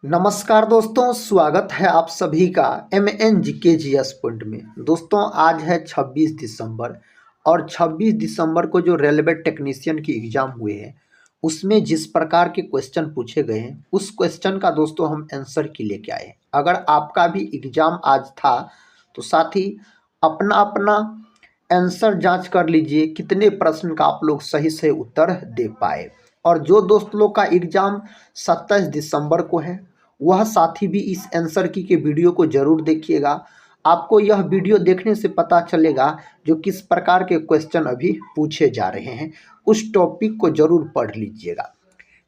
नमस्कार दोस्तों, स्वागत है आप सभी का MNGKGS पॉइंट में। दोस्तों आज है 26 दिसंबर और 26 दिसंबर को जो रेलवे टेक्नीशियन की एग्ज़ाम हुए हैं उसमें जिस प्रकार के क्वेश्चन पूछे गए हैं उस क्वेश्चन का दोस्तों हम आंसर की लेके आए हैं। अगर आपका भी एग्ज़ाम आज था तो साथ ही अपना अपना आंसर जांच कर लीजिए कितने प्रश्न का आप लोग सही से उत्तर दे पाए। और जो दोस्त लोग का एग्ज़ाम 27 दिसंबर को है वह साथी भी इस आंसर की के वीडियो को ज़रूर देखिएगा। आपको यह वीडियो देखने से पता चलेगा जो किस प्रकार के क्वेश्चन अभी पूछे जा रहे हैं, उस टॉपिक को ज़रूर पढ़ लीजिएगा।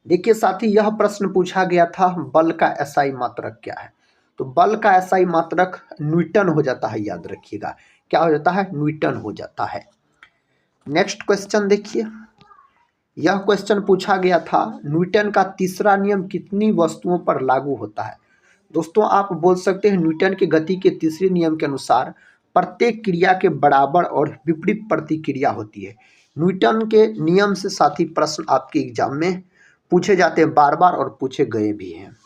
देखिए साथी, यह प्रश्न पूछा गया था बल का एसआई मात्रक क्या है। तो बल का एसआई मात्रक न्यूटन हो जाता है, याद रखिएगा। क्या हो जाता है? न्यूटन हो जाता है। नेक्स्ट क्वेश्चन देखिए, यह क्वेश्चन पूछा गया था न्यूटन का तीसरा नियम कितनी वस्तुओं पर लागू होता है। दोस्तों आप बोल सकते हैं न्यूटन के गति के तीसरे नियम के अनुसार प्रत्येक क्रिया के बराबर और विपरीत प्रतिक्रिया होती है। न्यूटन के नियम से साथी प्रश्न आपके एग्जाम में पूछे जाते हैं बार बार और पूछे गए भी हैं।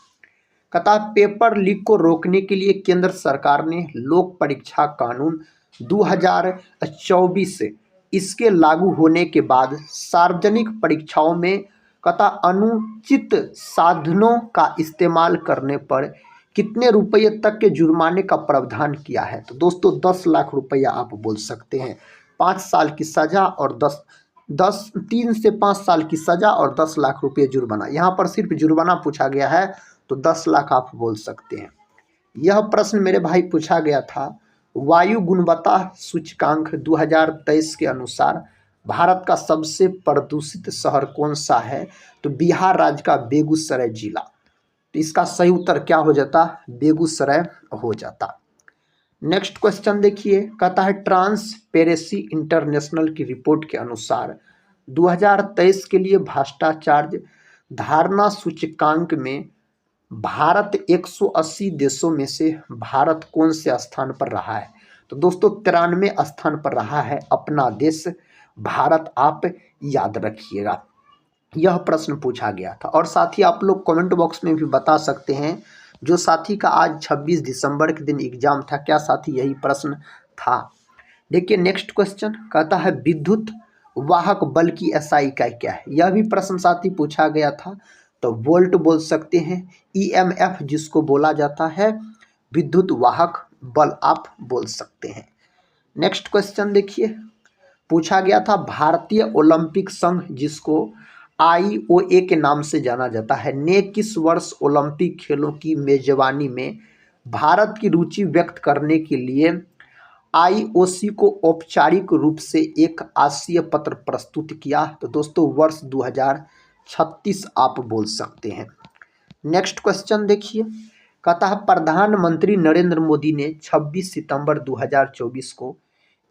कहता पेपर लीक को रोकने के लिए केंद्र सरकार ने लोक परीक्षा कानून 2024 से इसके लागू होने के बाद सार्वजनिक परीक्षाओं में कहता अनुचित साधनों का इस्तेमाल करने पर कितने रुपये तक के जुर्माने का प्रावधान किया है। तो दोस्तों 10 लाख रुपया आप बोल सकते हैं, 5 साल की सज़ा और 3 से 5 साल की सज़ा और 10 लाख रुपये जुर्माना। यहाँ पर सिर्फ जुर्माना पूछा गया है तो 10 लाख आप बोल सकते हैं। यह प्रश्न मेरे भाई पूछा गया था वायु गुणवत्ता सूचकांक 2023 के अनुसार भारत का सबसे प्रदूषित शहर कौन सा है। तो बिहार राज्य का बेगूसराय जिला। तो इसका सही उत्तर क्या हो जाता? बेगूसराय हो जाता। नेक्स्ट क्वेश्चन देखिए, कहता है ट्रांसपेरेंसी इंटरनेशनल की रिपोर्ट के अनुसार 2023 के लिए भ्रष्टाचार धारणा सूचकांक में भारत 180 देशों में से भारत कौन से स्थान पर रहा है। तो दोस्तों 93 स्थान पर रहा है अपना देश भारत, आप याद रखिएगा। यह प्रश्न पूछा गया था और साथ ही आप लोग कमेंट बॉक्स में भी बता सकते हैं जो साथी का आज 26 दिसंबर के दिन एग्जाम था, क्या साथी यही प्रश्न था। देखिए नेक्स्ट क्वेश्चन कहता है विद्युत वाहक बल की एसआई इकाई क्या है। यह भी प्रश्न साथी पूछा गया था। तो वोल्ट बोल सकते हैं, ईएमएफ जिसको बोला जाता है विद्युत वाहक बल आप बोल सकते हैं। नेक्स्ट क्वेश्चन देखिए, पूछा गया था भारतीय ओलंपिक संघ जिसको आईओए के नाम से जाना जाता है ने किस वर्ष ओलंपिक खेलों की मेजबानी में भारत की रुचि व्यक्त करने के लिए आईओसी को औपचारिक रूप से एक आशय पत्र प्रस्तुत किया। तो दोस्तों वर्ष 2036 आप बोल सकते हैं। नेक्स्ट क्वेश्चन देखिए, कहता है प्रधानमंत्री नरेंद्र मोदी ने 26 सितंबर 2024 को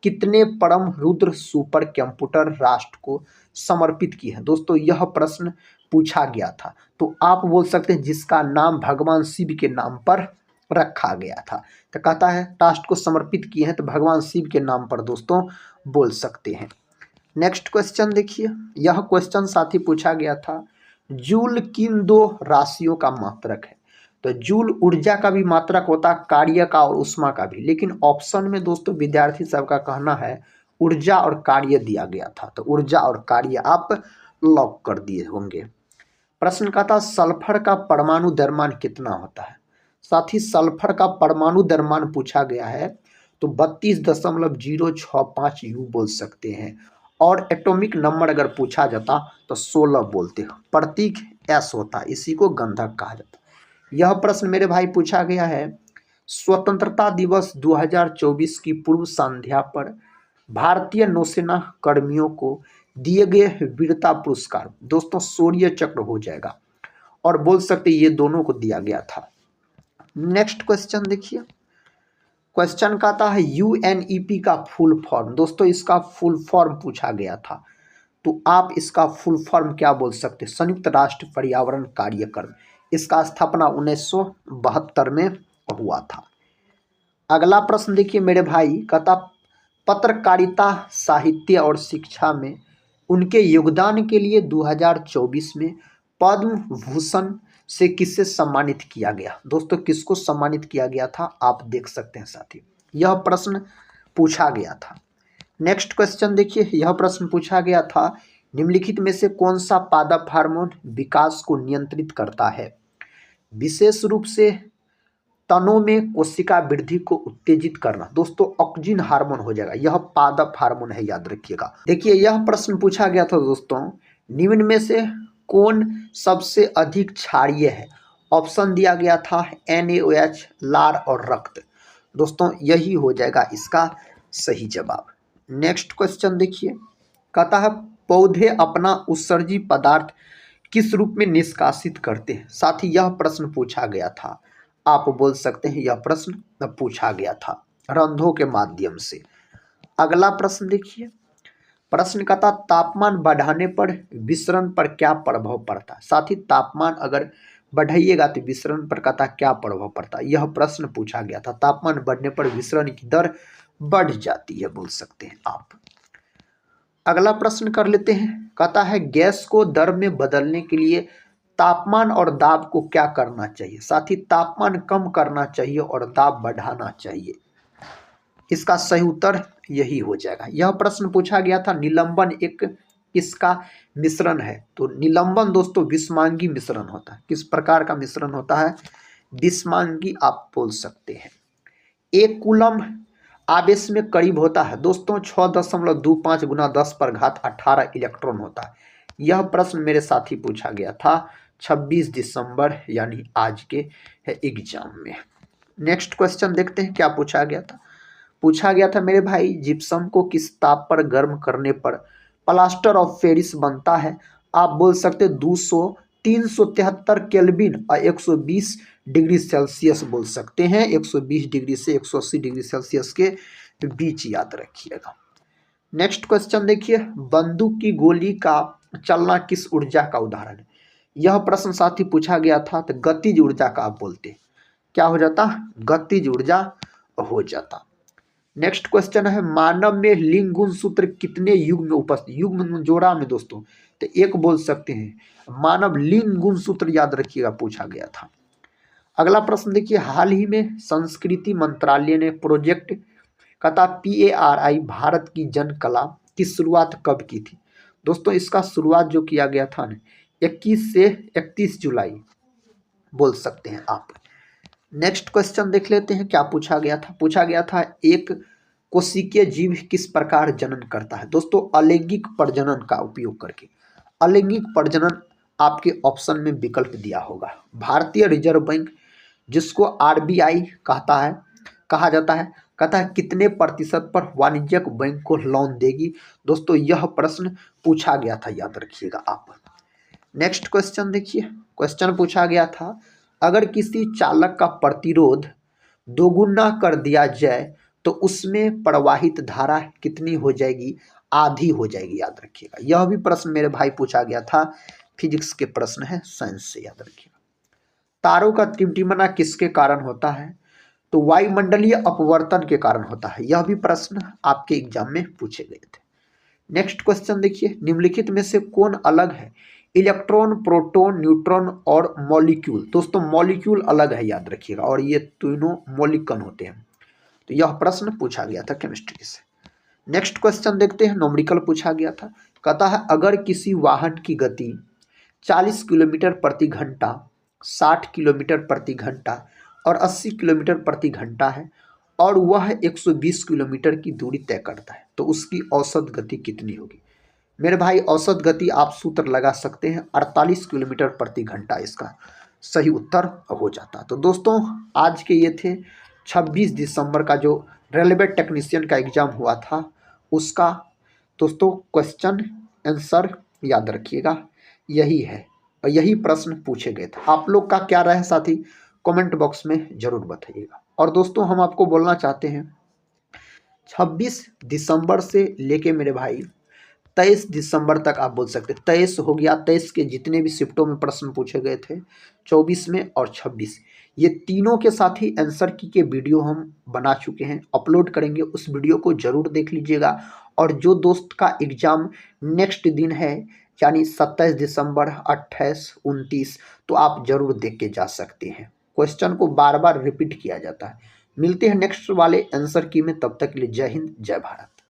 कितने परम रुद्र सुपर कंप्यूटर राष्ट्र को समर्पित की है। दोस्तों यह प्रश्न पूछा गया था। तो आप बोल सकते हैं जिसका नाम भगवान शिव के नाम पर रखा गया था। तो कहता है राष्ट्र को समर्पित किए हैं तो भगवान शिव के नाम पर दोस्तों बोल सकते हैं। नेक्स्ट क्वेश्चन देखिए, यह क्वेश्चन साथी पूछा गया था जूल किन दो राशियों का मात्रक है। तो जूल ऊर्जा का भी मात्रक होता है, कार्य का और ऊष्मा का भी, लेकिन ऑप्शन में दोस्तों विद्यार्थी सबका कहना है ऊर्जा और कार्य दिया गया था। तो ऊर्जा और कार्य आप लॉक कर दिए होंगे। प्रश्न का था सल्फर का परमाणु द्रव्यमान कितना होता है। साथ ही सल्फर का परमाणु द्रव्यमान पूछा गया है तो 32.065 यू बोल सकते हैं। और एटॉमिक नंबर अगर पूछा जाता तो 16 बोलते हैं। प्रतीक एस होता है, इसी को गंधक कहा जाता है। यह प्रश्न मेरे भाई पूछा गया है स्वतंत्रता दिवस 2024 की पूर्व संध्या पर भारतीय नौसेना कर्मियों को दिए गए वीरता पुरस्कार दोस्तों शौर्य चक्र हो जाएगा और बोल सकते ये दोनों को दिया गया था। नेक्स्ट क्वेश्चन देखिए, क्वेश्चन का आता है यूएनईपी का फुल फॉर्म। दोस्तों इसका फुल फॉर्म पूछा गया था तो आप इसका फुल फॉर्म क्या बोल सकते हैं, संयुक्त राष्ट्र पर्यावरण कार्यक्रम। इसका स्थापना 1972 में हुआ था। अगला प्रश्न देखिए मेरे भाई, कहता पत्रकारिता साहित्य और शिक्षा में उनके योगदान के लिए 2024 में पद्म भूषण से किससे सम्मानित किया गया? दोस्तों किसको सम्मानित किया गया था आप देख सकते हैं साथी, यह प्रश्न पूछा गया था। नेक्स्ट क्वेश्चन देखिए, यह प्रश्न पूछा गया था निम्नलिखित में से कौन सा पादप हार्मोन विकास को नियंत्रित करता है? विशेष रूप से तनों में कोशिका वृद्धि को उत्तेजित करना। दोस्तों ऑक्जिन हार्मोन हो जाएगा, यह पादप हार्मोन है, याद रखिएगा। देखिए यह प्रश्न पूछा गया था दोस्तों, निम्न में से कौन सबसे अधिक क्षारीय है? ऑप्शन दिया गया था NaOH, लार और रक्त। दोस्तों यही हो जाएगा इसका सही जवाब। नेक्स्ट क्वेश्चन देखिए, कहता है पौधे अपना उत्सर्जी पदार्थ किस रूप में निष्कासित करते हैं? साथ ही यह प्रश्न पूछा गया था, आप बोल सकते हैं यह प्रश्न पूछा गया था रंध्रों के माध्यम से। अगला प्रश्न देखिए, प्रश्न कहता तापमान बढ़ाने पर विसरण पर क्या प्रभाव पड़ता है? साथ ही तापमान अगर बढ़ाइएगा तो विसरण पर कहता क्या प्रभाव पड़ता है, यह प्रश्न पूछा गया था। तापमान बढ़ने पर विसरण की दर बढ़ जाती है, बोल सकते हैं आप। अगला प्रश्न कर लेते हैं, कहता है गैस को द्रव में बदलने के लिए तापमान और दाब को क्या करना चाहिए? साथ ही तापमान कम करना चाहिए और दाब बढ़ाना चाहिए। इसका सही उत्तर यही हो जाएगा। यह प्रश्न पूछा गया था निलंबन एक किसका मिश्रण है? तो निलंबन दोस्तों विषमांगी मिश्रण होता है। किस प्रकार का मिश्रण होता है? विषमांगी आप बोल सकते हैं। 1 कूलम आवेश में करीब होता है दोस्तों 6.25 गुना 10⁻18 इलेक्ट्रॉन होता है। यह प्रश्न मेरे साथ ही पूछा गया था 26 दिसंबर यानी आज के एग्जाम में। नेक्स्ट क्वेश्चन देखते हैं क्या पूछा गया था। पूछा गया था मेरे भाई जिप्सम को किस ताप पर गर्म करने पर प्लास्टर ऑफ पेरिस बनता है? आप बोल सकते 200, 373 केल्विन और 120 डिग्री सेल्सियस बोल सकते हैं। 120 डिग्री से 180 डिग्री सेल्सियस के बीच, याद रखिएगा। नेक्स्ट क्वेश्चन देखिए, बंदूक की गोली का चलना किस ऊर्जा का उदाहरण है? यह प्रश्न साथ ही पूछा गया था, तो गतिज ऊर्जा का आप बोलते क्या हो जाता? गतिज ऊर्जा हो जाता। नेक्स्ट क्वेश्चन है मानव में लिंग गुण सूत्र कितने युग में उपस्थित? युग में जोड़ा में दोस्तों, तो एक बोल सकते हैं। मानव लिंग गुण सूत्र याद रखिएगा पूछा गया था। अगला प्रश्न देखिए, हाल ही में संस्कृति मंत्रालय ने प्रोजेक्ट कथा PARI भारत की जन कला की शुरुआत कब की थी? दोस्तों इसका शुरुआत जो किया गया था ना 21 से 31 जुलाई बोल सकते हैं आप। नेक्स्ट क्वेश्चन देख लेते हैं क्या पूछा गया था। पूछा गया था एक कोशिकीय जीव किस प्रकार जनन करता है? दोस्तों अलैंगिक प्रजनन का उपयोग करके। अलैंगिक प्रजनन आपके ऑप्शन में विकल्प दिया होगा। भारतीय रिजर्व बैंक जिसको RBI कहा जाता है, कहता है कितने प्रतिशत पर वाणिज्यिक बैंक को लोन देगी? दोस्तों यह प्रश्न पूछा गया था, याद रखिएगा आप। नेक्स्ट क्वेश्चन देखिए, क्वेश्चन पूछा गया था अगर किसी चालक का प्रतिरोध दोगुना कर दिया जाए तो उसमें प्रवाहित धारा कितनी हो जाएगी? आधी हो जाएगी, याद रखिएगा। यह भी प्रश्न मेरे भाई पूछा गया था, फिजिक्स के प्रश्न है, साइंस से, याद रखिएगा। तारों का टिमटिमाना किसके कारण होता है? तो वायुमंडलीय अपवर्तन के कारण होता है। यह भी प्रश्न आपके एग्जाम में पूछे गए थे। नेक्स्ट क्वेश्चन देखिए, निम्नलिखित में से कौन अलग है? इलेक्ट्रॉन, प्रोटॉन, न्यूट्रॉन और मॉलिक्यूल। दोस्तों मॉलिक्यूल अलग है, याद रखिएगा, और ये तीनों मौलिक कण होते हैं। तो यह प्रश्न पूछा गया था केमिस्ट्री से। नेक्स्ट क्वेश्चन देखते हैं, न्यूमेरिकल पूछा गया था। कहता है अगर किसी वाहन की गति 40 किलोमीटर प्रति घंटा, 60 किलोमीटर प्रति घंटा और 80 किलोमीटर प्रति घंटा है और वह 120 किलोमीटर की दूरी तय करता है तो उसकी औसत गति कितनी होगी? मेरे भाई औसत गति आप सूत्र लगा सकते हैं 48 किलोमीटर प्रति घंटा, इसका सही उत्तर हो जाता। तो दोस्तों आज के ये थे 26 दिसंबर का जो रेलवे टेक्नीशियन का एग्जाम हुआ था उसका दोस्तों क्वेश्चन आंसर याद रखिएगा, यही है और यही प्रश्न पूछे गए थे। आप लोग का क्या राय है साथी कमेंट बॉक्स में जरूर बताइएगा। और दोस्तों हम आपको बोलना चाहते हैं 26 दिसंबर से लेके मेरे भाई 23 दिसंबर तक आप बोल सकते हैं, 23 हो गया, 23 के जितने भी शिफ्टों में प्रश्न पूछे गए थे 24 में और 26, ये तीनों के साथ ही आंसर की के वीडियो हम बना चुके हैं, अपलोड करेंगे, उस वीडियो को जरूर देख लीजिएगा। और जो दोस्त का एग्जाम नेक्स्ट दिन है यानी 27 दिसंबर, 28, 29, तो आप जरूर देख के जा सकते हैं। क्वेश्चन को बार बार रिपीट किया जाता है। मिलते हैं नेक्स्ट वाले आंसर की में, तब तक के लिए जय हिंद, जय भारत।